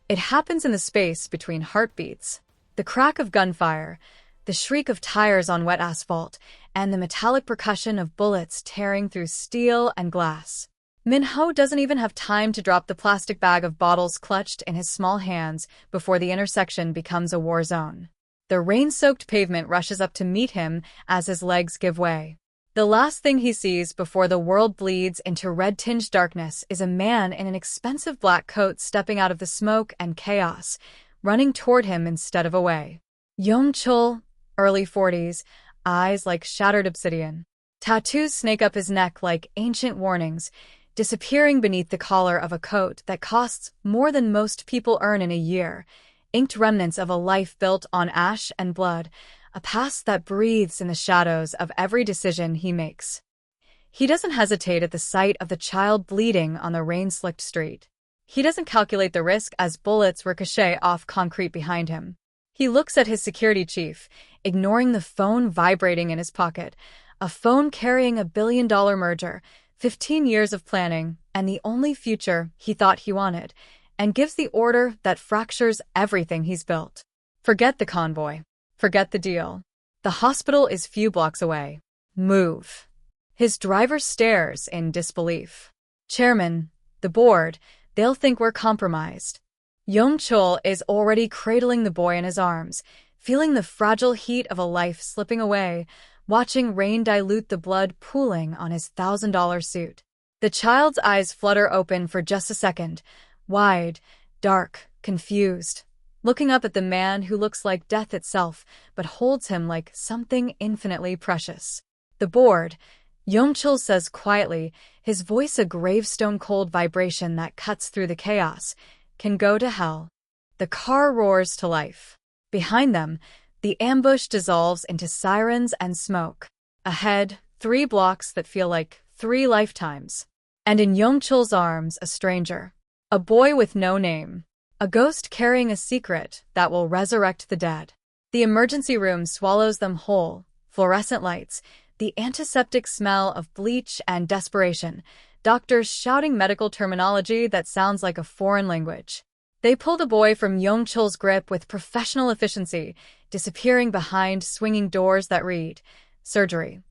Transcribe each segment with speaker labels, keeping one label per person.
Speaker 1: It happens in the space between heartbeats. The crack of gunfire, the shriek of tires on wet asphalt, and the metallic percussion of bullets tearing through steel and glass. Min-ho doesn't even have time to drop the plastic bag of bottles clutched in his small hands before the intersection becomes a war zone. The rain-soaked pavement rushes up to meet him as his legs give way. The last thing he sees before the world bleeds into red-tinged darkness is a man in an expensive black coat stepping out of the smoke and chaos, running toward him instead of away. Yong-Chul, early 40s, eyes like shattered obsidian. Tattoos snake up his neck like ancient warnings, disappearing beneath the collar of a coat that costs more than most people earn in a year, inked remnants of a life built on ash and blood, a past that breathes in the shadows of every decision he makes. He doesn't hesitate at the sight of the child bleeding on the rain-slicked street. He doesn't calculate the risk as bullets ricochet off concrete behind him. He looks at his security chief, ignoring the phone vibrating in his pocket, a phone carrying $1 billion merger, 15 years of planning, and the only future he thought he wanted, and gives the order that fractures everything he's built. Forget the convoy. Forget the deal. The hospital is few blocks away. Move. His driver stares in disbelief. Chairman, the board, they'll think we're compromised. Yong-Chul is already cradling the boy in his arms, feeling the fragile heat of a life slipping away, watching rain dilute the blood pooling on his $1,000 suit. The child's eyes flutter open for just a second, wide, dark, confused, looking up at the man who looks like death itself but holds him like something infinitely precious. The board, Yong-Chul says quietly, his voice a gravestone-cold vibration that cuts through the chaos, can go to hell. The car roars to life. Behind them, the ambush dissolves into sirens and smoke. Ahead, 3 blocks that feel like 3 lifetimes. And in Yong-Chul's arms, a stranger. A boy with no name. A ghost carrying a secret that will resurrect the dead. The emergency room swallows them whole. Fluorescent lights, the antiseptic smell of bleach and desperation. Doctors shouting medical terminology that sounds like a foreign language. They pull the boy from Yong-Chul's grip with professional efficiency, disappearing behind swinging doors that read, "Surgery.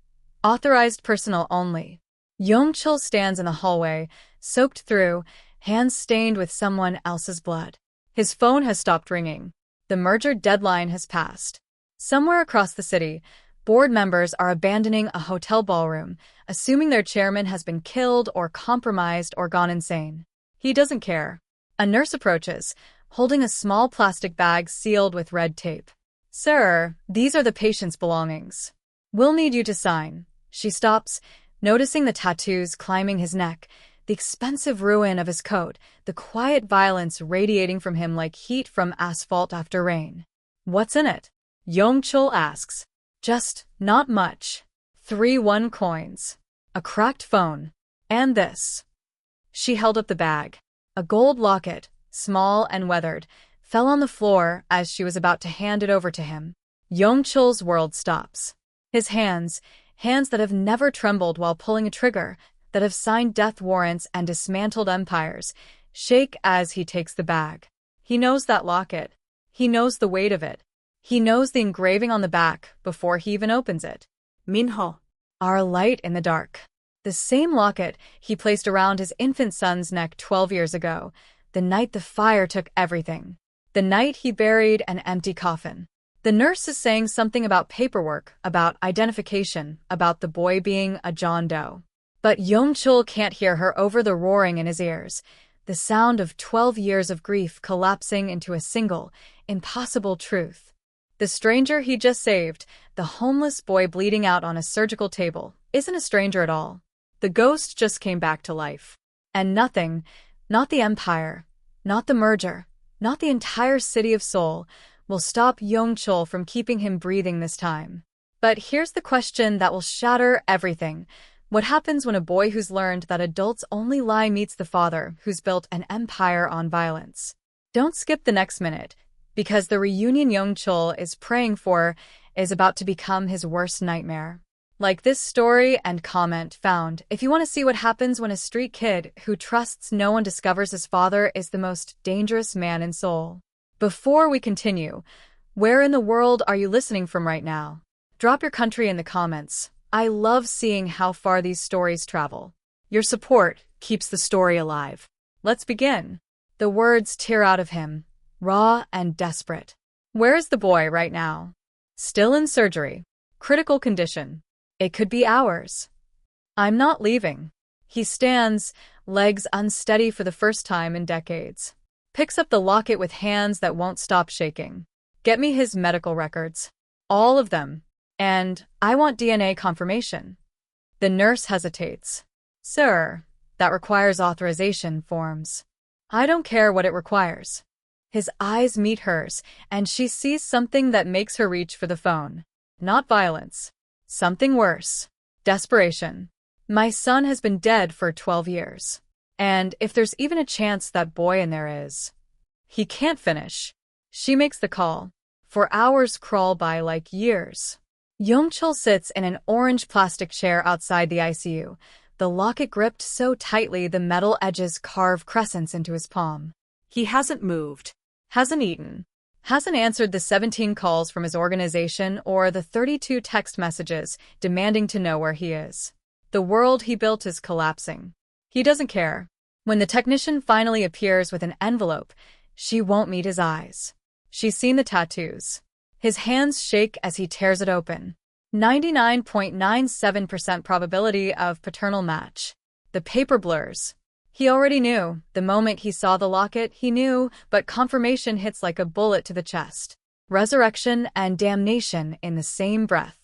Speaker 1: Authorized personnel only." Yong-Chul stands in the hallway, soaked through, hands stained with someone else's blood. His phone has stopped ringing. The merger deadline has passed. Somewhere across the city, board members are abandoning a hotel ballroom, assuming their chairman has been killed or compromised or gone insane. He doesn't care. A nurse approaches, holding a small plastic bag sealed with red tape. "Sir, these are the patient's belongings. We'll need you to sign." She stops, noticing the tattoos climbing his neck, the expensive ruin of his coat, the quiet violence radiating from him like heat from asphalt after rain. "What's in it?" Yong-Chul asks. "Just not much. 3 1 coins. A cracked phone. And this." She held up the bag. A gold locket, small and weathered, fell on the floor as she was about to hand it over to him. Yong-Chul's world stops. His hands that have never trembled while pulling a trigger, that have signed death warrants and dismantled empires, shake as he takes the bag. He knows that locket. He knows the weight of it. He knows the engraving on the back before he even opens it. "Min-ho. Our light in the dark." The same locket he placed around his infant son's neck 12 years ago, the night the fire took everything. The night he buried an empty coffin. The nurse is saying something about paperwork, about identification, about the boy being a John Doe. But Yong-Chul can't hear her over the roaring in his ears, the sound of 12 years of grief collapsing into a single, impossible truth. The stranger he just saved, the homeless boy bleeding out on a surgical table, isn't a stranger at all. The ghost just came back to life. And nothing, not the empire, not the merger, not the entire city of Seoul, will stop Yong-Chul from keeping him breathing this time. But here's the question that will shatter everything. What happens when a boy who's learned that adults only lie meets the father who's built an empire on violence? Don't skip the next minute, because the reunion Yong-Chul is praying for is about to become his worst nightmare. Like this story and comment found if you want to see what happens when a street kid who trusts no one discovers his father is the most dangerous man in Seoul. Before we continue, where in the world are you listening from right now? Drop your country in the comments. I love seeing how far these stories travel. Your support keeps the story alive. Let's begin. The words tear out of him, raw and desperate. Where is the boy right now? Still in surgery. Critical condition. It could be hours. I'm not leaving. He stands, legs unsteady for the first time in decades. Picks up the locket with hands that won't stop shaking. Get me his medical records. All of them. And I want DNA confirmation. The nurse hesitates. Sir, that requires authorization forms. I don't care what it requires. His eyes meet hers, and she sees something that makes her reach for the phone. Not violence. Something worse. Desperation. My son has been dead for 12 years. And if there's even a chance that boy in there is. He can't finish. She makes the call. For hours crawl by like years. Yong-Chul sits in an orange plastic chair outside the ICU, the locket gripped so tightly the metal edges carve crescents into his palm. He hasn't moved. Hasn't eaten. Hasn't answered the 17 calls from his organization or the 32 text messages demanding to know where he is. The world he built is collapsing. He doesn't care. When the technician finally appears with an envelope, she won't meet his eyes. She's seen the tattoos. His hands shake as he tears it open. 99.97% probability of paternal match. The paper blurs. He already knew. The moment he saw the locket, he knew, but confirmation hits like a bullet to the chest. Resurrection and damnation in the same breath.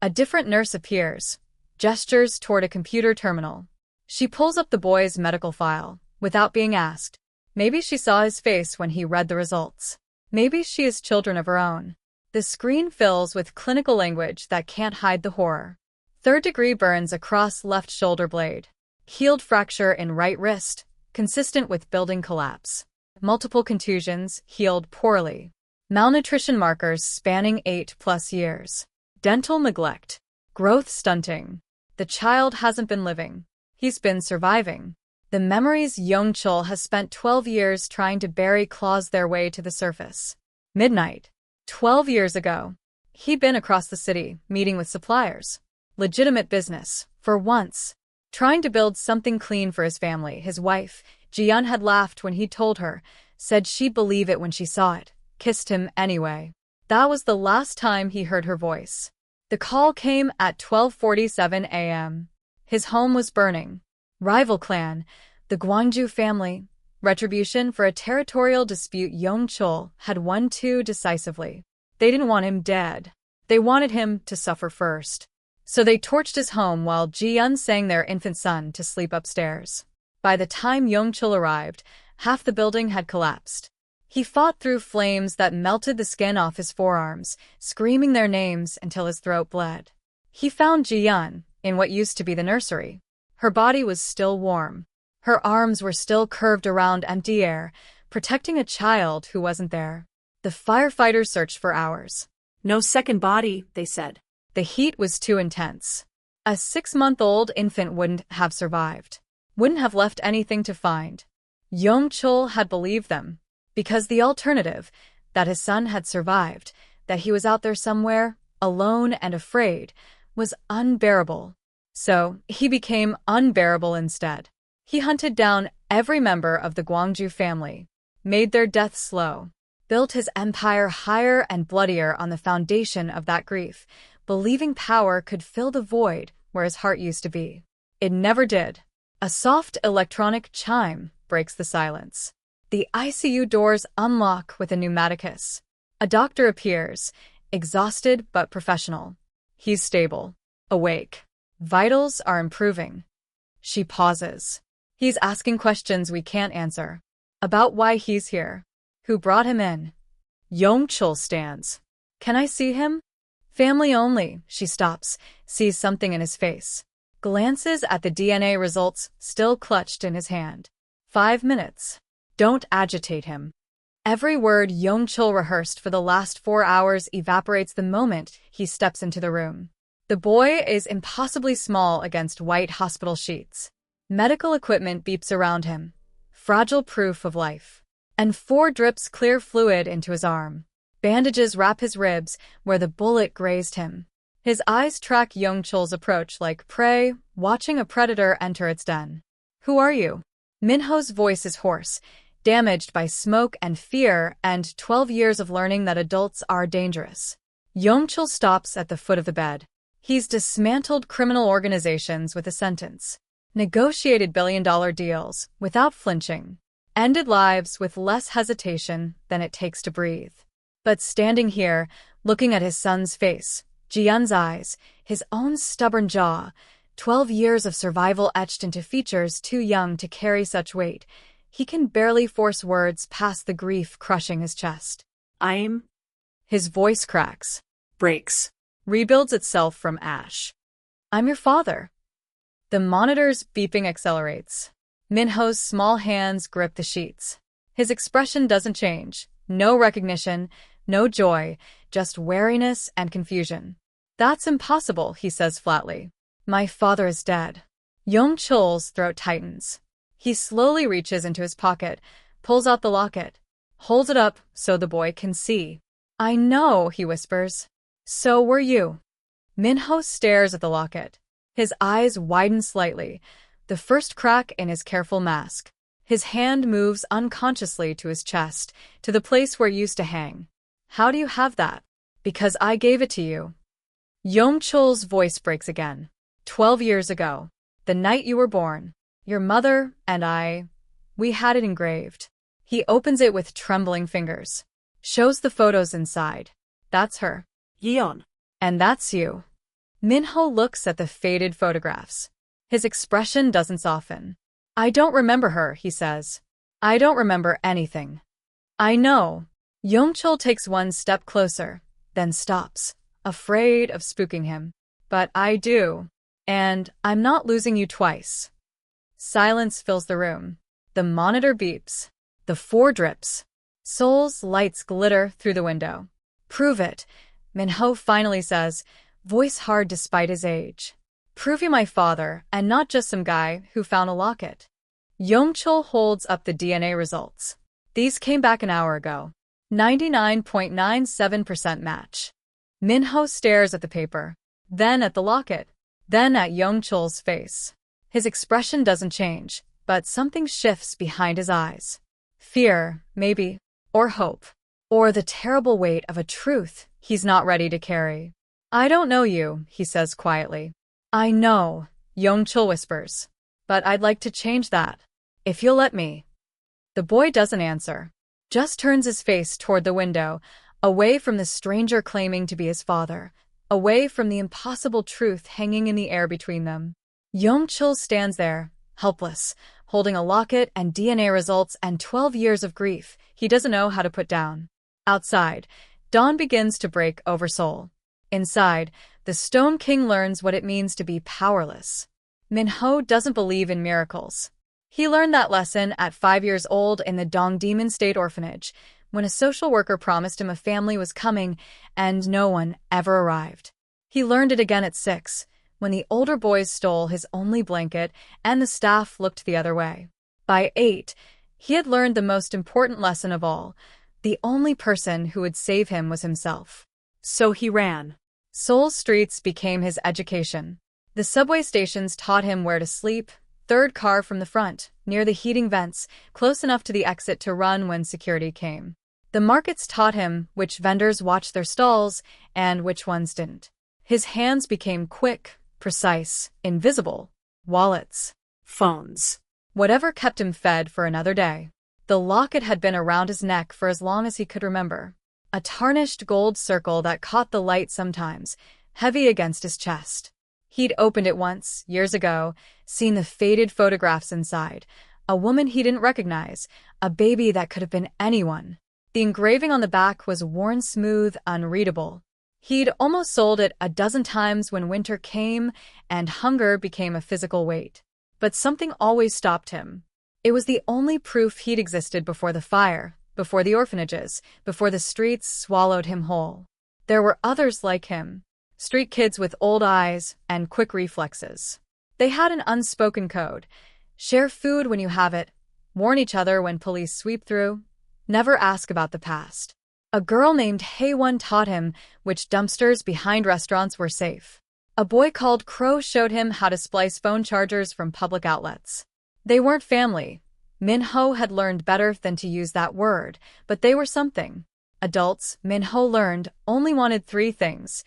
Speaker 1: A different nurse appears, gestures toward a computer terminal. She pulls up the boy's medical file, without being asked. Maybe she saw his face when he read the results. Maybe she has children of her own. The screen fills with clinical language that can't hide the horror. Third-degree burns across left shoulder blade. Healed fracture in right wrist, consistent with building collapse. Multiple contusions, healed poorly. Malnutrition markers spanning 8+ years. Dental neglect. Growth stunting. The child hasn't been living. He's been surviving. The memories Yong-Chul has spent 12 years trying to bury claws their way to the surface. Midnight. 12 years ago. He'd been across the city, meeting with suppliers. Legitimate business, for once. Trying to build something clean for his family. His wife, Ji-yeon, had laughed when he told her, said she'd believe it when she saw it, kissed him anyway. That was the last time he heard her voice. The call came at 12:47 a.m. His home was burning. Rival clan, the Gwangju family. Retribution for a territorial dispute. Yong-Chul had won too decisively. They didn't want him dead. They wanted him to suffer first. So they torched his home while Ji-yeon sang their infant son to sleep upstairs. By the time Yong-Chul arrived, half the building had collapsed. He fought through flames that melted the skin off his forearms, screaming their names until his throat bled. He found Ji-yeon in what used to be the nursery. Her body was still warm. Her arms were still curved around empty air, protecting a child who wasn't there. The firefighters searched for hours.
Speaker 2: No second body, they said.
Speaker 1: The heat was too intense. A 6-month-old infant wouldn't have survived. Wouldn't have left anything to find. Yong-Chul had believed them. Because the alternative, that his son had survived, that he was out there somewhere, alone and afraid, was unbearable. So, he became unbearable instead. He hunted down every member of the Gwangju family, made their death slow, built his empire higher and bloodier on the foundation of that grief, believing power could fill the void where his heart used to be. It never did. A soft electronic chime breaks the silence. The ICU doors unlock with a pneumatic hiss. A doctor appears, exhausted but professional. He's stable, awake. Vitals are improving. She pauses. He's asking questions we can't answer. About why he's here. Who brought him in? Yong-Chul stands. Can I see him? Family only. She stops, sees something in his face. Glances at the DNA results still clutched in his hand. 5 minutes. Don't agitate him. Every word Yong-Chul rehearsed for the last 4 hours evaporates the moment he steps into the room. The boy is impossibly small against white hospital sheets. Medical equipment beeps around him, fragile proof of life. And 4 drips clear fluid into his arm. Bandages wrap his ribs where the bullet grazed him. His eyes track Yong-Chul's approach like prey, watching a predator enter its den. "Who are you?" Minho's voice is hoarse, damaged by smoke and fear and 12 years of learning that adults are dangerous. Yong-Chul stops at the foot of the bed. He's dismantled criminal organizations with a sentence. Negotiated billion-dollar deals without flinching. Ended lives with less hesitation than it takes to breathe. But standing here, looking at his son's face, Jian's eyes, his own stubborn jaw, 12 years of survival etched into features too young to carry such weight, he can barely force words past the grief crushing his chest. His voice cracks.
Speaker 2: Breaks.
Speaker 1: Rebuilds itself from ash. "I'm your father." The monitor's beeping accelerates. Minho's small hands grip the sheets. His expression doesn't change. No recognition, no joy, just wariness and confusion. "That's impossible," he says flatly. "My father is dead." Yong-Chul's throat tightens. He slowly reaches into his pocket, pulls out the locket, holds it up so the boy can see. "I know," he whispers. "So were you." Minho stares at the locket. His eyes widen slightly, the first crack in his careful mask. His hand moves unconsciously to his chest, to the place where it used to hang. "How do you have that?" "Because I gave it to you." Yong-Chul's voice breaks again. 12 years ago, the night you were born, your mother and we had it engraved. He opens it with trembling fingers. Shows the photos inside. "That's her."
Speaker 2: Yeon.
Speaker 1: "And that's you." Minho looks at the faded photographs. His expression doesn't soften. "I don't remember her," he says. "I don't remember anything." "I know." Yong-Chul takes one step closer, then stops, afraid of spooking him. "But I do. And I'm not losing you twice." Silence fills the room. The monitor beeps. The 4 drips. Seoul's lights glitter through the window. "Prove it," Minho finally says, voice hard despite his age. "Prove you're my father, and not just some guy who found a locket." Yong-Chul holds up the DNA results. "These came back an hour ago. 99.97% match." Minho stares at the paper, then at the locket, then at Yong-Chul's face. His expression doesn't change, but something shifts behind his eyes. Fear, maybe, or hope, or the terrible weight of a truth he's not ready to carry. "I don't know you," he says quietly. "I know," Yong-Chul whispers. "But I'd like to change that. If you'll let me." The boy doesn't answer, just turns his face toward the window, away from the stranger claiming to be his father, away from the impossible truth hanging in the air between them. Yong-Chul stands there, helpless, holding a locket and DNA results and 12 years of grief he doesn't know how to put down. Outside, dawn begins to break over Seoul. Inside, the Stone King learns what it means to be powerless. Minho doesn't believe in miracles. He learned that lesson at 5 years old in the Dongdaemun State Orphanage, when a social worker promised him a family was coming and no one ever arrived. He learned it again at 6, when the older boys stole his only blanket and the staff looked the other way. By 8, he had learned the most important lesson of all. The only person who would save him was himself.
Speaker 2: So he ran.
Speaker 1: Seoul's streets became his education. The subway stations taught him where to sleep, third car from the front, near the heating vents, close enough to the exit to run when security came. The markets taught him which vendors watched their stalls and which ones didn't. His hands became quick, precise, invisible. Wallets.
Speaker 2: Phones.
Speaker 1: Whatever kept him fed for another day. The locket had been around his neck for as long as he could remember. A tarnished gold circle that caught the light sometimes, heavy against his chest. He'd opened it once, years ago, seen the faded photographs inside. A woman he didn't recognize, a baby that could have been anyone. The engraving on the back was worn smooth, unreadable. He'd almost sold it a dozen times when winter came and hunger became a physical weight. But something always stopped him. It was the only proof he'd existed before the fire, before the orphanages, before the streets swallowed him whole. There were others like him. Street kids with old eyes and quick reflexes. They had an unspoken code. Share food when you have it. Warn each other when police sweep through. Never ask about the past. A girl named Haewon taught him which dumpsters behind restaurants were safe. A boy called Crow showed him how to splice phone chargers from public outlets. They weren't family. Min-ho had learned better than to use that word, but they were something. Adults, Min-ho learned, only wanted three things: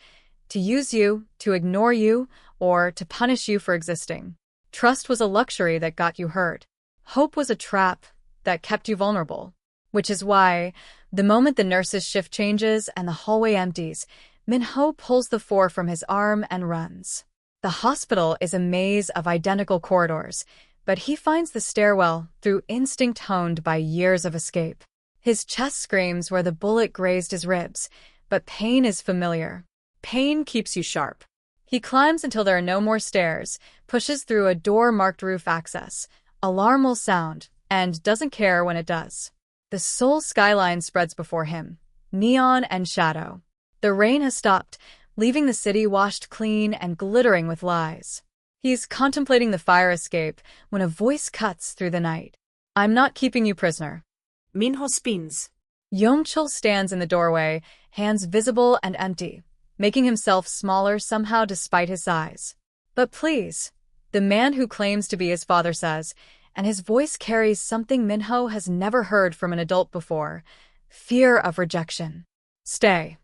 Speaker 1: to use you, to ignore you, or to punish you for existing. Trust was a luxury that got you hurt. Hope was a trap that kept you vulnerable. Which is why, the moment the nurse's shift changes and the hallway empties, Min-ho pulls the 4 from his arm and runs. The hospital is a maze of identical corridors, but he finds the stairwell through instinct honed by years of escape. His chest screams where the bullet grazed his ribs, but pain is familiar.
Speaker 2: Pain keeps you sharp.
Speaker 1: He climbs until there are no more stairs, pushes through a door marked roof access. Alarm will sound, and doesn't care when it does. The Seoul skyline spreads before him, neon and shadow. The rain has stopped, leaving the city washed clean and glittering with lies. He's contemplating the fire escape when a voice cuts through the night. "I'm not keeping you prisoner."
Speaker 2: Min-ho spins.
Speaker 1: Yong-Chul stands in the doorway, hands visible and empty, making himself smaller somehow despite his size. "But please," the man who claims to be his father says, and his voice carries something Min-ho has never heard from an adult before: fear of rejection. "Stay."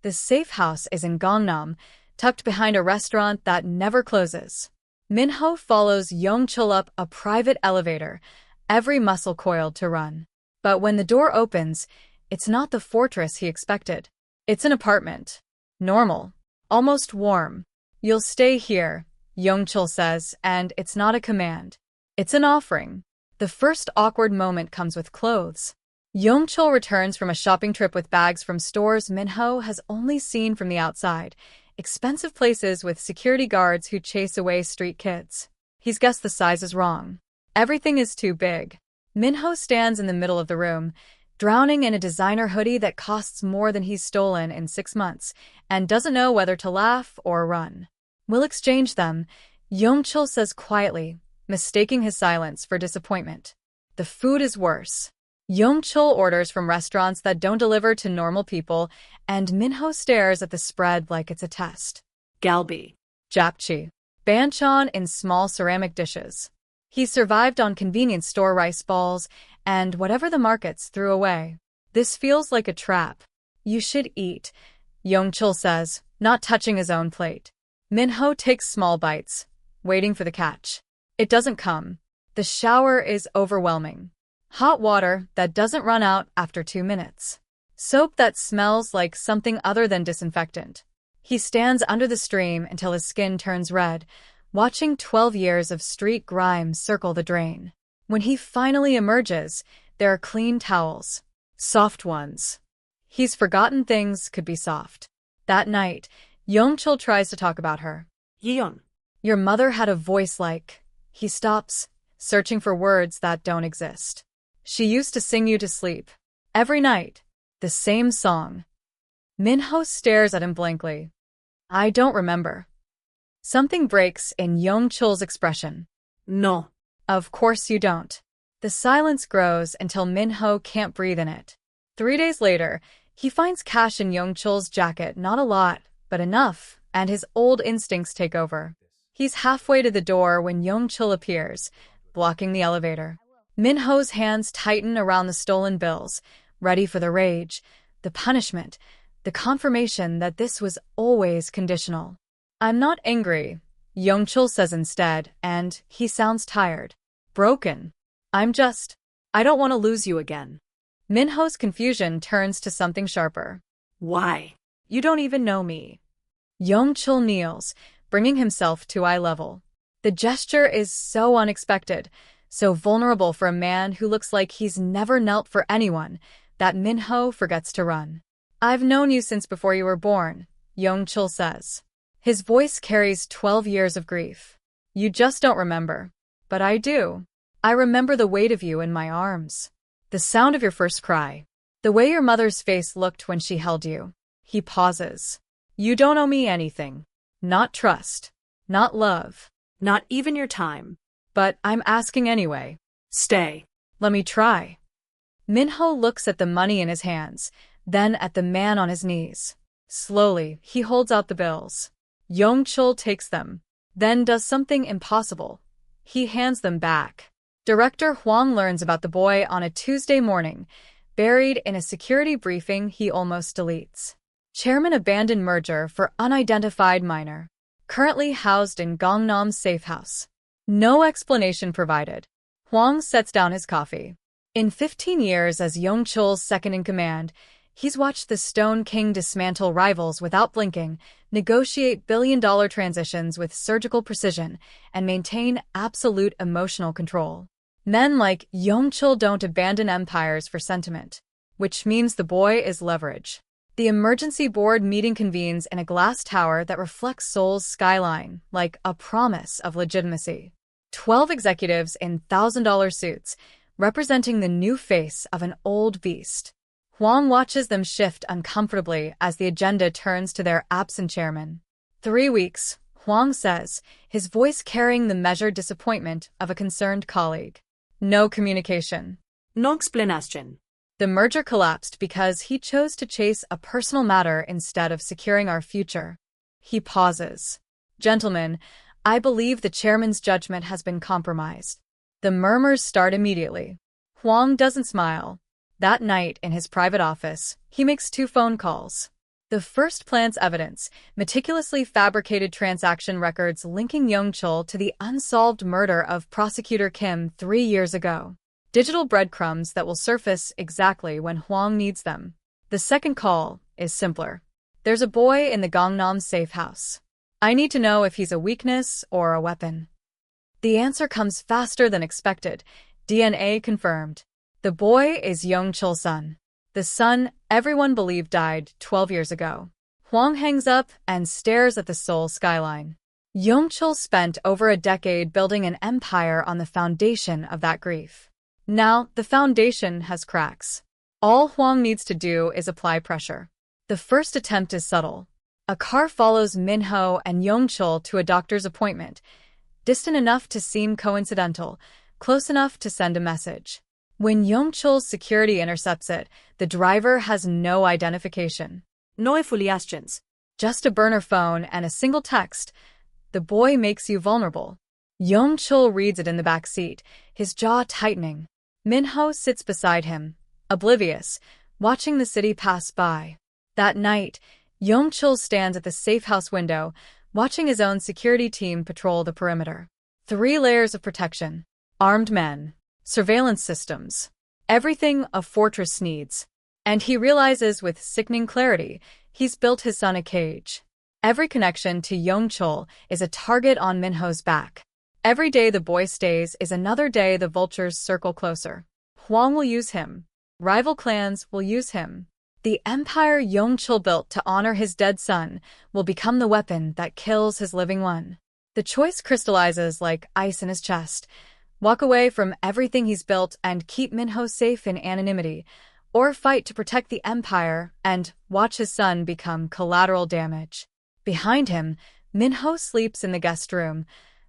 Speaker 1: The safe house is in Gangnam, tucked behind a restaurant that never closes. Min-ho follows Yong-Chul up a private elevator, every muscle coiled to run. But when the door opens, it's not the fortress he expected. It's an apartment. Normal. Almost warm. "You'll stay here," Yong-Chul says, and it's not a command. It's an offering. The first awkward moment comes with clothes. Yong-Chul returns from a shopping trip with bags from stores Min-ho has only seen from the outside, expensive places with security guards who chase away street kids. He's guessed the size is wrong. Everything is too big. Min-ho stands in the middle of the room, drowning in a designer hoodie that costs more than he's stolen in 6 months, and doesn't know whether to laugh or run. "We'll exchange them," Yong-Chul says quietly, mistaking his silence for disappointment. The food is worse. Yong-Chul orders from restaurants that don't deliver to normal people, and Min-ho stares at the spread like it's a test.
Speaker 2: Galbi.
Speaker 1: Japchae. Banchan in small ceramic dishes. He survived on convenience store rice balls and whatever the markets threw away. "This feels like a trap." "You should eat," Yong-Chul says, not touching his own plate. Min-ho takes small bites, waiting for the catch. It doesn't come. The shower is overwhelming. Hot water that doesn't run out after 2 minutes. Soap that smells like something other than disinfectant. He stands under the stream until his skin turns red, watching 12 years of street grime circle the drain. When he finally emerges, there are clean towels. Soft ones. He's forgotten things could be soft. That night, Yong-Chul tries to talk about her.
Speaker 2: Yeon.
Speaker 1: "Your mother had a voice like..." He stops, searching for words that don't exist. "She used to sing you to sleep. Every night. The same song." Min-ho stares at him blankly. "I don't remember." Something breaks in Yong-Chul's expression.
Speaker 2: No.
Speaker 1: "Of course you don't." The silence grows until Min-ho can't breathe in it. 3 days later, he finds cash in Yong-Chul's jacket, not a lot, but enough, and his old instincts take over. He's halfway to the door when Yong-Chul appears, blocking the elevator. Min-ho's hands tighten around the stolen bills, ready for the rage, the punishment, the confirmation that this was always conditional. "I'm not angry," Yong-Chul says instead, and he sounds tired. Broken. I don't want to lose you again." Min-ho's confusion turns to something sharper.
Speaker 2: "Why?
Speaker 1: "You don't even know me." Yong-Chul kneels, bringing himself to eye level. The gesture is so unexpected, so vulnerable for a man who looks like he's never knelt for anyone, that Min-ho forgets to run. "I've known you since before you were born," Yong-Chul says. His voice carries 12 years of grief. "You just don't remember. But I do. I remember the weight of you in my arms. The sound of your first cry. The way your mother's face looked when she held you." He pauses. You don't owe me anything. Not trust. Not love.
Speaker 2: Not even your time.
Speaker 1: But I'm asking anyway.
Speaker 2: Stay.
Speaker 1: Let me try. Minho looks at the money in his hands, then at the man on his knees. Slowly, he holds out the bills. Yong-Chul takes them, then does something impossible. He hands them back. Director Huang learns about the boy on a Tuesday morning, buried in a security briefing he almost deletes. Chairman abandoned merger for unidentified minor. Currently housed in Gangnam's safe house. No explanation provided. Huang sets down his coffee. In 15 years as Yong-Chul's second-in-command, he's watched the Stone King dismantle rivals without blinking, negotiate billion-dollar transitions with surgical precision, and maintain absolute emotional control. Men like Yong-Chul don't abandon empires for sentiment, which means the boy is leverage. The emergency board meeting convenes in a glass tower that reflects Seoul's skyline, like a promise of legitimacy. 12 executives in $1,000 suits, representing the new face of an old beast. Huang watches them shift uncomfortably as the agenda turns to their absent chairman. 3 weeks, Huang says, his voice carrying the measured disappointment of a concerned colleague. No communication.
Speaker 2: No explanation.
Speaker 1: The merger collapsed because he chose to chase a personal matter instead of securing our future. He pauses. Gentlemen, I believe the chairman's judgment has been compromised. The murmurs start immediately. Huang doesn't smile. That night, in his private office, he makes 2 phone calls. The first plants evidence, meticulously fabricated transaction records linking Yong-Chul to the unsolved murder of prosecutor Kim 3 years ago. Digital breadcrumbs that will surface exactly when Huang needs them. The second call is simpler. There's a boy in the Gangnam safe house. I need to know if he's a weakness or a weapon. The answer comes faster than expected. DNA confirmed. The boy is Yong-Chul's son. The son everyone believed died 12 years ago. Huang hangs up and stares at the Seoul skyline. Yong-Chul spent over a decade building an empire on the foundation of that grief. Now, the foundation has cracks. All Huang needs to do is apply pressure. The first attempt is subtle. A car follows Minho and Yong-Chul to a doctor's appointment, distant enough to seem coincidental, close enough to send a message. When Yong-Chul's security intercepts it, the driver has no identification.
Speaker 2: No affiliations.
Speaker 1: Just a burner phone and a single text. The boy makes you vulnerable. Yong-Chul reads it in the back seat, his jaw tightening. Minho sits beside him, oblivious, watching the city pass by. That night, Yong-Chul stands at the safe house window, watching his own security team patrol the perimeter. 3 layers of protection. Armed men. Surveillance systems. Everything a fortress needs. And he realizes with sickening clarity, he's built his son a cage. Every connection to Yong-Chul is a target on Minho's back. Every day the boy stays is another day the vultures circle closer. Huang will use him. Rival clans will use him. The empire Yong-Chul built to honor his dead son will become the weapon that kills his living one. The choice crystallizes like ice in his chest. Walk away from everything he's built and keep Minho safe in anonymity, or fight to protect the empire and watch his son become collateral damage. Behind him, Minho sleeps in the guest room,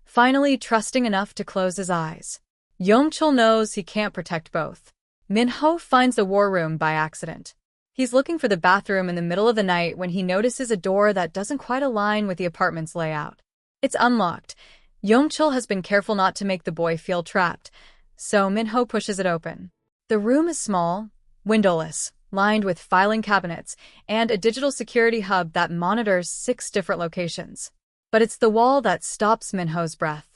Speaker 1: finally trusting enough to close his eyes. Yong-Chul knows he can't protect both. Minho finds the war room by accident. He's looking for the bathroom in the middle of the night when he notices a door that doesn't quite align with the apartment's layout. It's unlocked. Yong-Chul has been careful not to make the boy feel trapped, so Minho pushes it open. The room is small, windowless, lined with filing cabinets, and a digital security hub that monitors 6 different locations. But it's the wall that stops Minho's breath.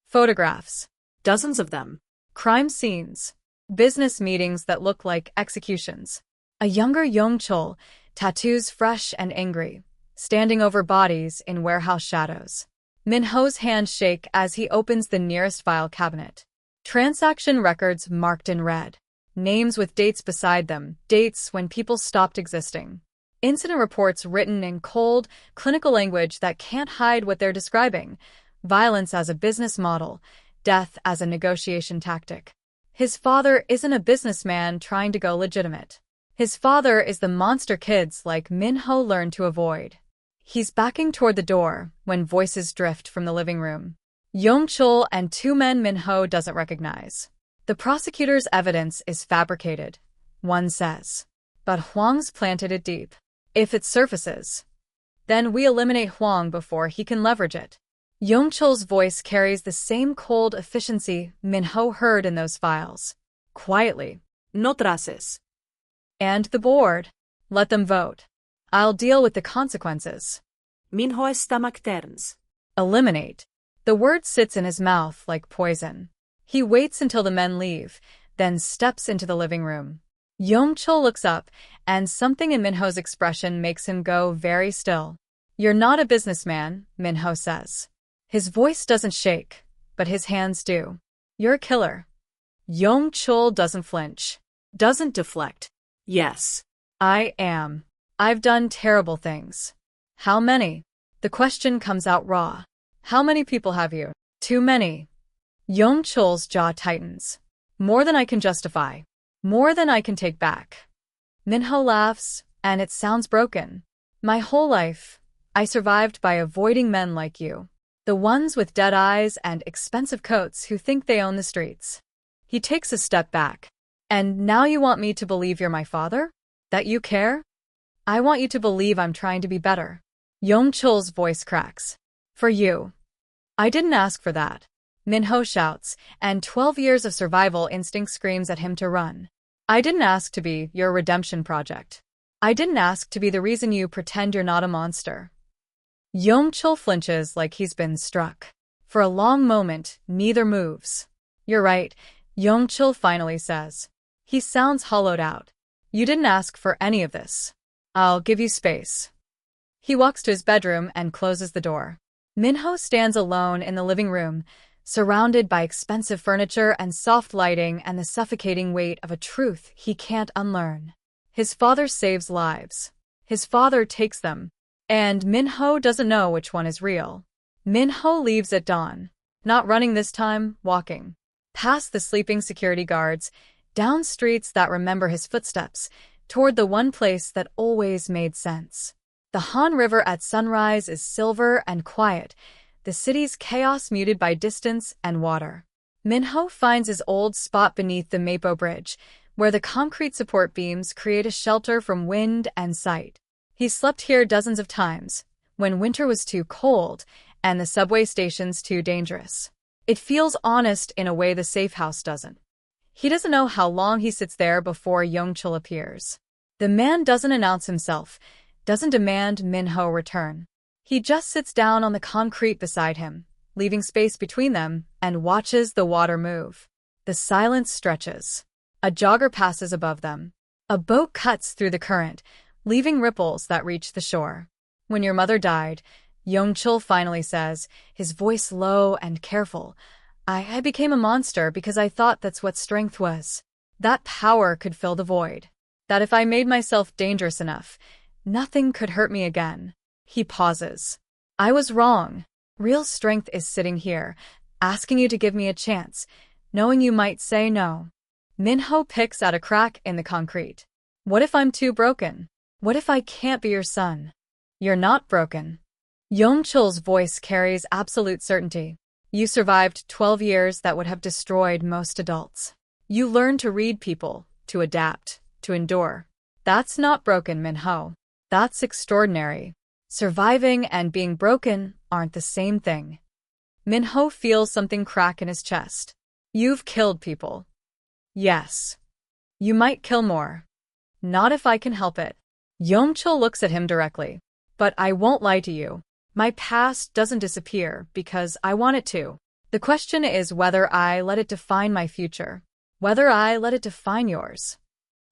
Speaker 1: Photographs.
Speaker 2: Dozens of them.
Speaker 1: Crime scenes. Business meetings that look like executions. A younger Yong-Chul, tattoos fresh and angry, standing over bodies in warehouse shadows. Minho's hands shake as he opens the nearest file cabinet. Transaction records marked in red. Names with dates beside them, dates when people stopped existing. Incident reports written in cold, clinical language that can't hide what they're describing. Violence as a business model, death as a negotiation tactic. His father isn't a businessman trying to go legitimate. His father is the monster kids like Minho learned to avoid. He's backing toward the door when voices drift from the living room. Yong-Chul and two men Min-ho doesn't recognize. The prosecutor's evidence is fabricated, one says. But Hwang's planted it deep. If it surfaces, then we eliminate Hwang before he can leverage it. Yong-Chul's voice carries the same cold efficiency Min-ho heard in those files. Quietly.
Speaker 2: No traces.
Speaker 1: And the board. Let them vote. I'll deal with the consequences.
Speaker 2: Min-ho está macterns.
Speaker 1: Eliminate. The word sits in his mouth like poison. He waits until the men leave, then steps into the living room. Yong-Chul looks up, and something in Min-ho's expression makes him go very still. You're not a businessman, Min-ho says. His voice doesn't shake, but his hands do. You're a killer. Yong-Chul doesn't flinch.
Speaker 2: Doesn't deflect. Yes.
Speaker 1: I am. I've done terrible things. How many? The question comes out raw. How many people have you? Too many. Yong-Chul's jaw tightens. More than I can justify. More than I can take back. Min-ho laughs, and it sounds broken. My whole life, I survived by avoiding men like you. The ones with dead eyes and expensive coats who think they own the streets. He takes a step back. And now you want me to believe you're my father? That you care? I want you to believe I'm trying to be better. Yong-Chul's voice cracks. For you. I didn't ask for that. Min-ho shouts, and 12 years of survival instinct screams at him to run. I didn't ask to be your redemption project. I didn't ask to be the reason you pretend you're not a monster. Yong-Chul flinches like he's been struck. For a long moment, neither moves. You're right, Yong-Chul finally says. He sounds hollowed out. You didn't ask for any of this. I'll give you space. He walks to his bedroom and closes the door. Min-ho stands alone in the living room, surrounded by expensive furniture and soft lighting and the suffocating weight of a truth he can't unlearn. His father saves lives. His father takes them. And Min-ho doesn't know which one is real. Min-ho leaves at dawn. Not running this time, walking. Past the sleeping security guards, down streets that remember his footsteps, toward the one place that always made sense. The Han River at sunrise is silver and quiet, the city's chaos muted by distance and water. Min-ho finds his old spot beneath the Mapo Bridge, where the concrete support beams create a shelter from wind and sight. He slept here dozens of times, when winter was too cold and the subway stations too dangerous. It feels honest in a way the safe house doesn't. He doesn't know how long he sits there before Yong-Chul appears. The man doesn't announce himself, doesn't demand Min-ho return. He just sits down on the concrete beside him, leaving space between them, and watches the water move. The silence stretches. A jogger passes above them. A boat cuts through the current, leaving ripples that reach the shore. When your mother died, Yong-Chul finally says, his voice low and careful, I became a monster because I thought that's what strength was. That power could fill the void. That if I made myself dangerous enough, nothing could hurt me again. He pauses. I was wrong. Real strength is sitting here, asking you to give me a chance, knowing you might say no. Min-ho picks at a crack in the concrete. What if I'm too broken? What if I can't be your son? You're not broken. Yong-Chul's voice carries absolute certainty. You survived 12 years that would have destroyed most adults. You learned to read people, to adapt, to endure. That's not broken, Min-ho. That's extraordinary. Surviving and being broken aren't the same thing. Min-ho feels something crack in his chest. You've killed people. Yes. You might kill more. Not if I can help it. Yong-Chul looks at him directly. But I won't lie to you. My past doesn't disappear because I want it to. The question is whether I let it define my future. Whether I let it define yours.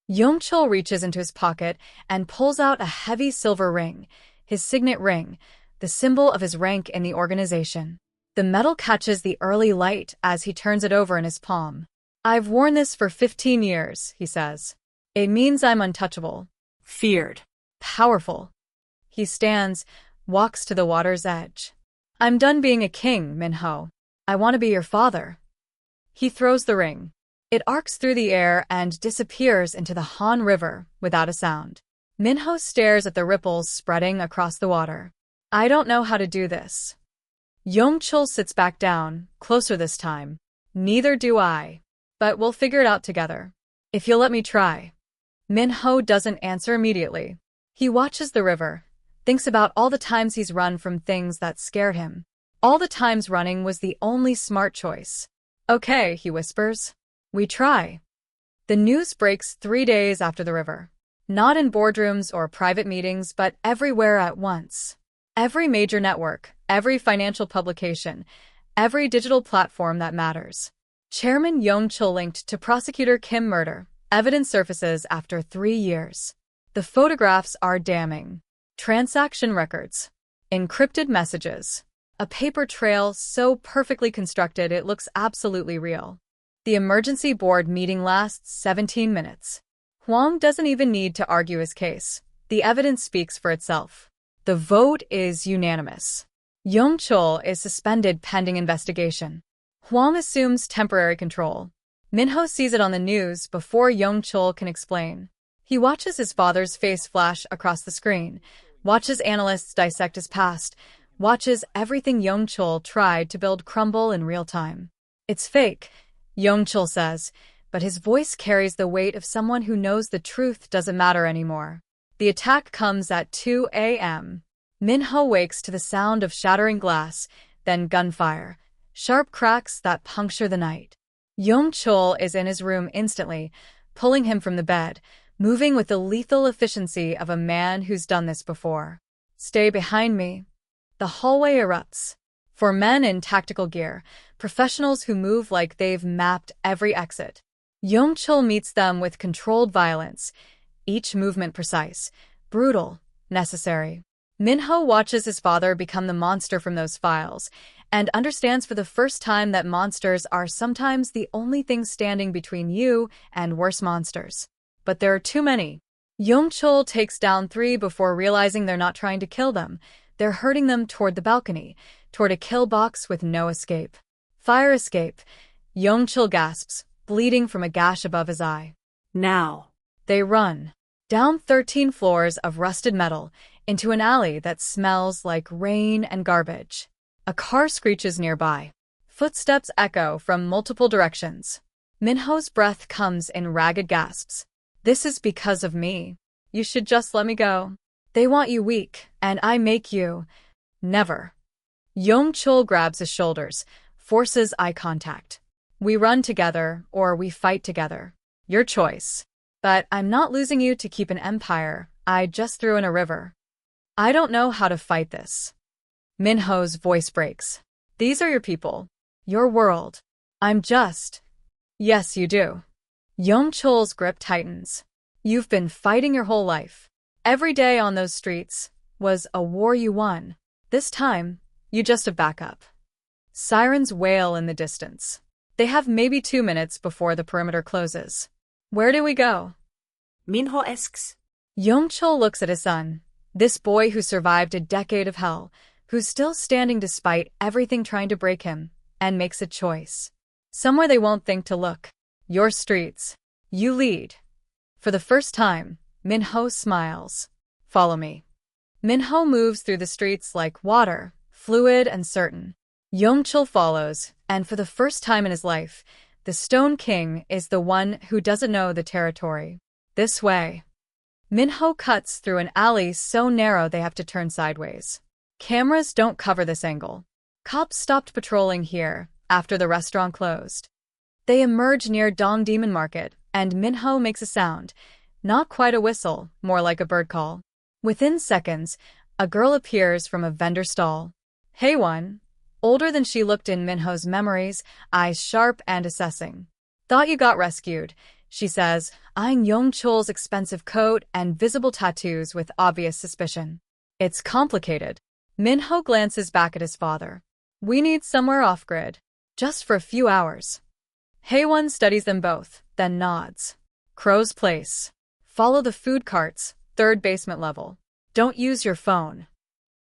Speaker 1: Yong-Chul reaches into his pocket and pulls out a heavy silver ring, his signet ring, the symbol of his rank in the organization. The metal catches the early light as he turns it over in his palm. I've worn this for 15 years, he says. It means I'm untouchable.
Speaker 2: Feared.
Speaker 1: Powerful. He stands, walks to the water's edge. I'm done being a king, Min-ho. I want to be your father. He throws the ring. It arcs through the air and disappears into the Han River without a sound. Min-ho stares at the ripples spreading across the water. I don't know how to do this. Yong-Chul sits back down, closer this time. Neither do I. But we'll figure it out together. If you'll let me try. Min-ho doesn't answer immediately. He watches the river, thinks about all the times he's run from things that scared him. All the times running was the only smart choice. Okay, he whispers. We try. The news breaks 3 days after the river. Not in boardrooms or private meetings, but everywhere at once. Every major network, every financial publication, every digital platform that matters. Chairman Yong-Chul linked to prosecutor Kim murder. Evidence surfaces after 3 years. The photographs are damning. Transaction records. Encrypted messages. A paper trail so perfectly constructed it looks absolutely real. The emergency board meeting lasts 17 minutes. Hwang doesn't even need to argue his case. The evidence speaks for itself. The vote is unanimous. Yong-Chul is suspended pending investigation. Hwang assumes temporary control. Min-ho sees it on the news before Yong-Chul can explain. He watches his father's face flash across the screen, watches analysts dissect his past, watches everything Yong-Chul tried to build crumble in real time. It's fake, Yong-Chul says, but his voice carries the weight of someone who knows the truth doesn't matter anymore. The attack comes at 2 a.m. Min-ho wakes to the sound of shattering glass, then gunfire, sharp cracks that puncture the night. Yong-Chul is in his room instantly, pulling him from the bed, moving with the lethal efficiency of a man who's done this before. Stay behind me. The hallway erupts. For men in tactical gear, professionals who move like they've mapped every exit. Yong-Chul meets them with controlled violence, each movement precise, brutal, necessary. Min-ho watches his father become the monster from those files, and understands for the first time that monsters are sometimes the only thing standing between you and worse monsters. But there are too many. Yong-Chul takes down 3 before realizing they're not trying to kill them. They're herding them toward the balcony, toward a kill box with no escape. Fire escape. Yong-Chul gasps, bleeding from a gash above his eye.
Speaker 2: Now.
Speaker 1: They run. Down 13 floors of rusted metal, into an alley that smells like rain and garbage. A car screeches nearby. Footsteps echo from multiple directions. Min-ho's breath comes in ragged gasps. This is because of me. You should just let me go. They want you weak, and I make you. Never. Yong-Chul grabs his shoulders, forces eye contact. We run together, or we fight together. Your choice. But I'm not losing you to keep an empire I just threw in a river. I don't know how to fight this. Min-ho's voice breaks. These are your people. Your world. I'm just. Yes, you do. Yong-Chul's grip tightens. You've been fighting your whole life. Every day on those streets was a war you won. This time, you just have backup. Sirens wail in the distance. They have maybe 2 minutes before the perimeter closes. Where do we go?
Speaker 2: Min-ho asks.
Speaker 1: Yong-Chul looks at his son, this boy who survived a decade of hell, who's still standing despite everything trying to break him, and makes a choice. Somewhere they won't think to look. Your streets. You lead. For the first time, Min-ho smiles. Follow me. Min-ho moves through the streets like water, fluid and certain. Yong-Chul follows, and for the first time in his life, the Stone King is the one who doesn't know the territory. This way. Min-ho cuts through an alley so narrow they have to turn sideways. Cameras don't cover this angle. Cops stopped patrolling here after the restaurant closed. They emerge near Dong Demon Market, and Min-ho makes a sound. Not quite a whistle, more like a bird call. Within seconds, a girl appears from a vendor stall. Hae-won, older than she looked in Min-ho's memories, eyes sharp and assessing. Thought you got rescued, she says, eyeing Yong-Chul's expensive coat and visible tattoos with obvious suspicion. It's complicated. Min-ho glances back at his father. We need somewhere off-grid. Just for a few hours. Hae-won studies them both, then nods. Crow's Place. Follow the food carts, 3rd basement level. Don't use your phone.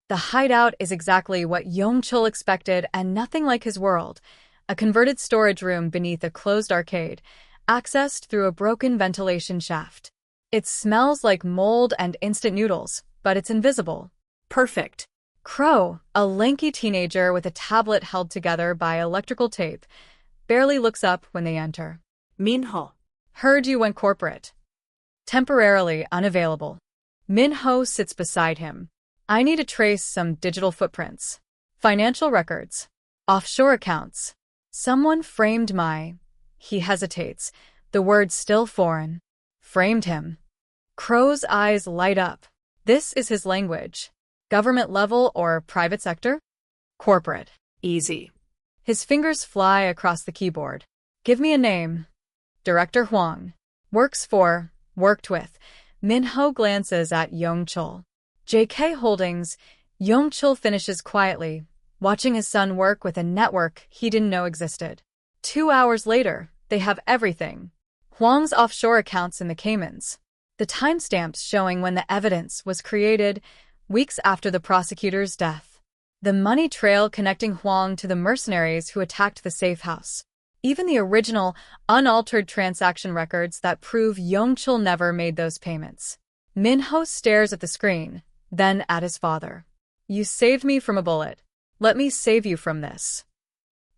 Speaker 1: The hideout is exactly what Yong-Chul expected and nothing like his world. A converted storage room beneath a closed arcade, accessed through a broken ventilation shaft. It smells like mold and instant noodles, but it's invisible.
Speaker 2: Perfect.
Speaker 1: Crow, a lanky teenager with a tablet held together by electrical tape, barely looks up when they enter.
Speaker 2: Minho.
Speaker 1: Heard you went corporate. Temporarily unavailable. Minho sits beside him. I need to trace some digital footprints. Financial records. Offshore accounts. Someone framed my... He hesitates, the word still foreign. Framed him. Crow's eyes light up. This is his language. Government level or private sector? Corporate.
Speaker 2: Easy.
Speaker 1: His fingers fly across the keyboard. Give me a name. Director Huang. Worked with. Minho glances at Yong-Chul. JK Holdings. Yong-Chul finishes quietly, watching his son work with a network he didn't know existed. 2 hours later, they have everything. Huang's offshore accounts in the Caymans. The timestamps showing when the evidence was created, weeks after the prosecutor's death. The money trail connecting Huang to the mercenaries who attacked the safe house. Even the original, unaltered transaction records that prove Yong-Chul never made those payments. Minho stares at the screen, then at his father. You saved me from a bullet. Let me save you from this.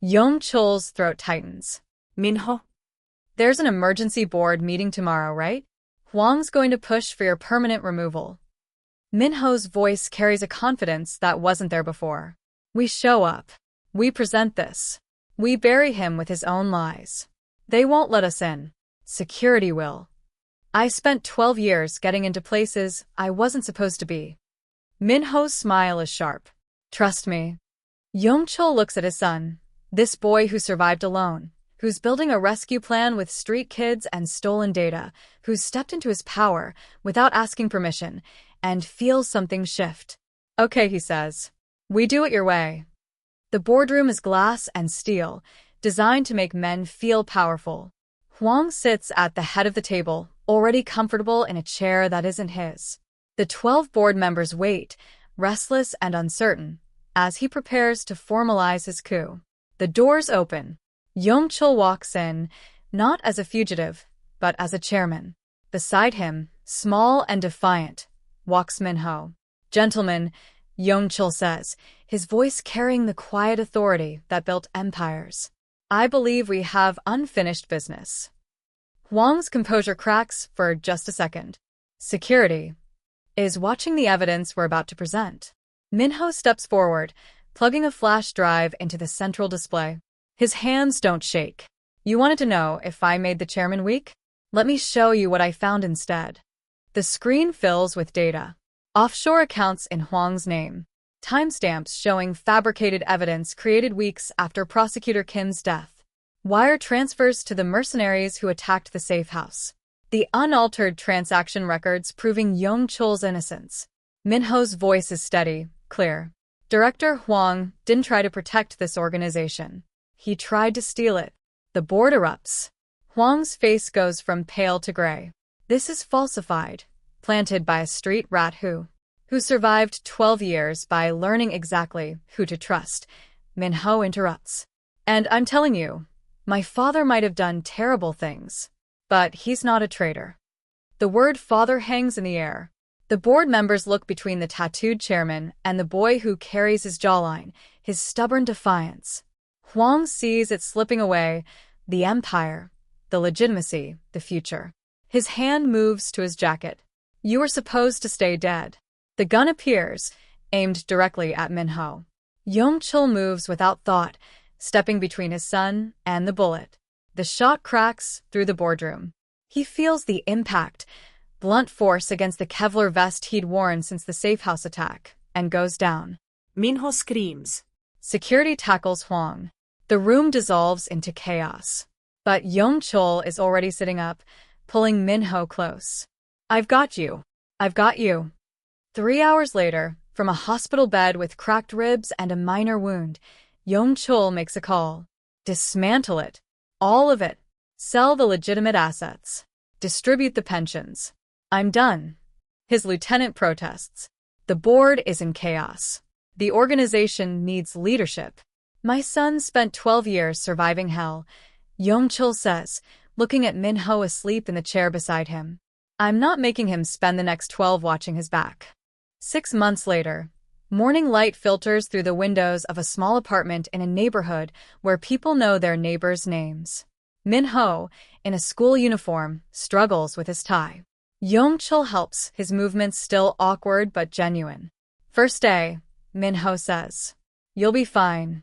Speaker 1: Yong-Chul's throat tightens.
Speaker 2: Minho.
Speaker 1: There's an emergency board meeting tomorrow, right? Huang's going to push for your permanent removal. Minho's voice carries a confidence that wasn't there before. We show up. We present this. We bury him with his own lies. They won't let us in. Security will. I spent 12 years getting into places I wasn't supposed to be. Minho's smile is sharp. Trust me. Yong-Chul looks at his son, this boy who survived alone, who's building a rescue plan with street kids and stolen data, who's stepped into his power without asking permission, and feels something shift. Okay, he says. We do it your way. The boardroom is glass and steel, designed to make men feel powerful. Huang sits at the head of the table, already comfortable in a chair that isn't his. The 12 board members wait, restless and uncertain, as he prepares to formalize his coup. The doors open. Yong-Chul walks in, not as a fugitive, but as a chairman. Beside him, small and defiant, walks Minho. Gentlemen, Yong-Chul says, his voice carrying the quiet authority that built empires. I believe we have unfinished business. Huang's composure cracks for just a second. Security is watching the evidence we're about to present. Minho steps forward, plugging a flash drive into the central display. His hands don't shake. You wanted to know if I made the chairman weak? Let me show you what I found instead. The screen fills with data. Offshore accounts in Huang's name. Timestamps showing fabricated evidence created weeks after Prosecutor Kim's death. Wire transfers to the mercenaries who attacked the safe house. The unaltered transaction records proving Yong-Chul's innocence. Minho's voice is steady, clear. Director Huang didn't try to protect this organization. He tried to steal it. The board erupts. Huang's face goes from pale to gray. This is falsified, planted by a street rat who survived 12 years by learning exactly who to trust. Minho interrupts. And I'm telling you, my father might have done terrible things, but he's not a traitor. The word father hangs in the air. The board members look between the tattooed chairman and the boy who carries his jawline, his stubborn defiance. Huang sees it slipping away, the empire, the legitimacy, the future. His hand moves to his jacket. You were supposed to stay dead. The gun appears, aimed directly at Minho. Yong-Chul moves without thought, stepping between his son and the bullet. The shot cracks through the boardroom. He feels the impact, blunt force against the Kevlar vest he'd worn since the safe house attack, and goes down.
Speaker 2: Minho screams.
Speaker 1: Security tackles Huang. The room dissolves into chaos. But Yong-Chul is already sitting up, pulling Minho close. I've got you. I've got you. 3 hours later, from a hospital bed with cracked ribs and a minor wound, Yong-Chul makes a call. Dismantle it. All of it. Sell the legitimate assets. Distribute the pensions. I'm done. His lieutenant protests. The board is in chaos. The organization needs leadership. My son spent 12 years surviving hell, Yong-Chul says, looking at Minho asleep in the chair beside him. I'm not making him spend the next 12 watching his back. 6 months later, Morning light filters through the windows of a small apartment in a neighborhood where people know their neighbors' names. Min-ho, in a school uniform, struggles with his tie. Yong-Chul helps, his movements still awkward but genuine. First day, Min-ho says. You'll be fine.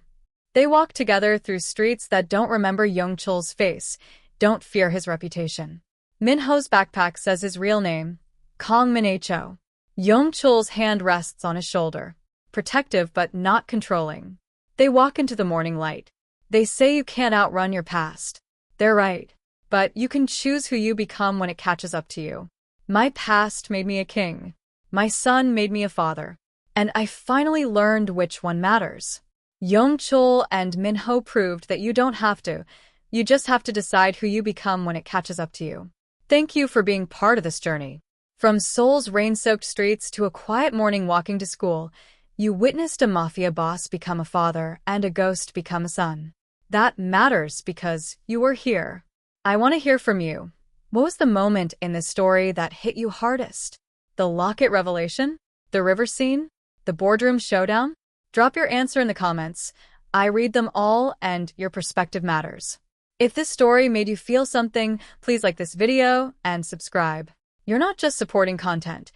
Speaker 1: They walk together through streets that don't remember Yong-Chul's face, don't fear his reputation. Min-ho's backpack says his real name, Kong Min-ho. Yong-Chul's hand rests on his shoulder, protective but not controlling. They walk into the morning light. They say you can't outrun your past. They're right. But you can choose who you become when it catches up to you. My past made me a king. My son made me a father. And I finally learned which one matters. Yong-Chul and Min-ho proved that you don't have to. You just have to decide who you become when it catches up to you. Thank you for being part of this journey. From Seoul's rain-soaked streets to a quiet morning walking to school, you witnessed a mafia boss become a father and a ghost become a son. That matters because you were here. I want to hear from you. What was the moment in this story that hit you hardest? The locket revelation? The river scene? The boardroom showdown? Drop your answer in the comments. I read them all and your perspective matters. If this story made you feel something, please like this video and subscribe. You're not just supporting content.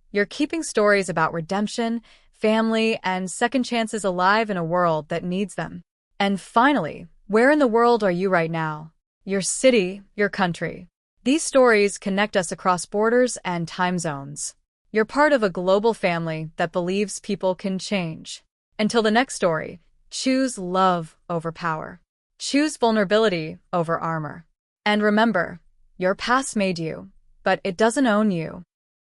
Speaker 1: You're keeping stories about redemption, family, and second chances alive in a world that needs them. And finally, where in the world are you right now? Your city, your country. These stories connect us across borders and time zones. You're part of a global family that believes people can change. Until the next story, choose love over power. Choose vulnerability over armor. And remember, your past made you, but it doesn't own you.